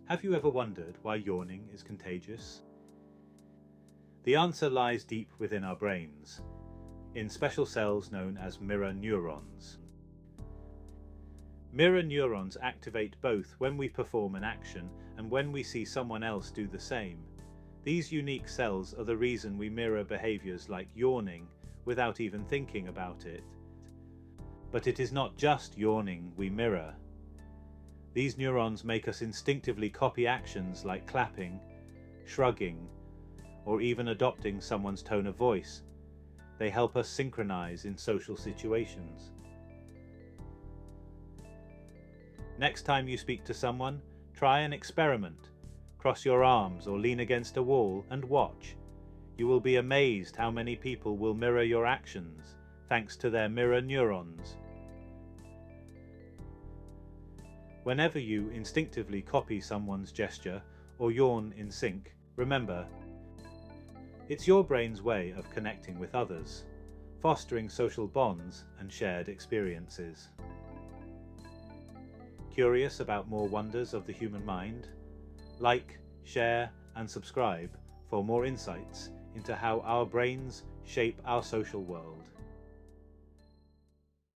Have you ever wondered why yawning is contagious? The answer lies deep within our brains, in special cells known as mirror neurons. Mirror neurons activate both when we perform an action and when we see someone else do the same. These unique cells are the reason we mirror behaviours like yawning without even thinking about it. But it is not just yawning we mirror. These neurons make us instinctively copy actions like clapping, shrugging, or even adopting someone's tone of voice. They help us synchronize in social situations. Next time you speak to someone, try an experiment. Cross your arms or lean against a wall and watch. You will be amazed how many people will mirror your actions, thanks to their mirror neurons. Whenever you instinctively copy someone's gesture or yawn in sync, remember, it's your brain's way of connecting with others, fostering social bonds and shared experiences. Curious about more wonders of the human mind? Like, share, and subscribe for more insights into how our brains shape our social world.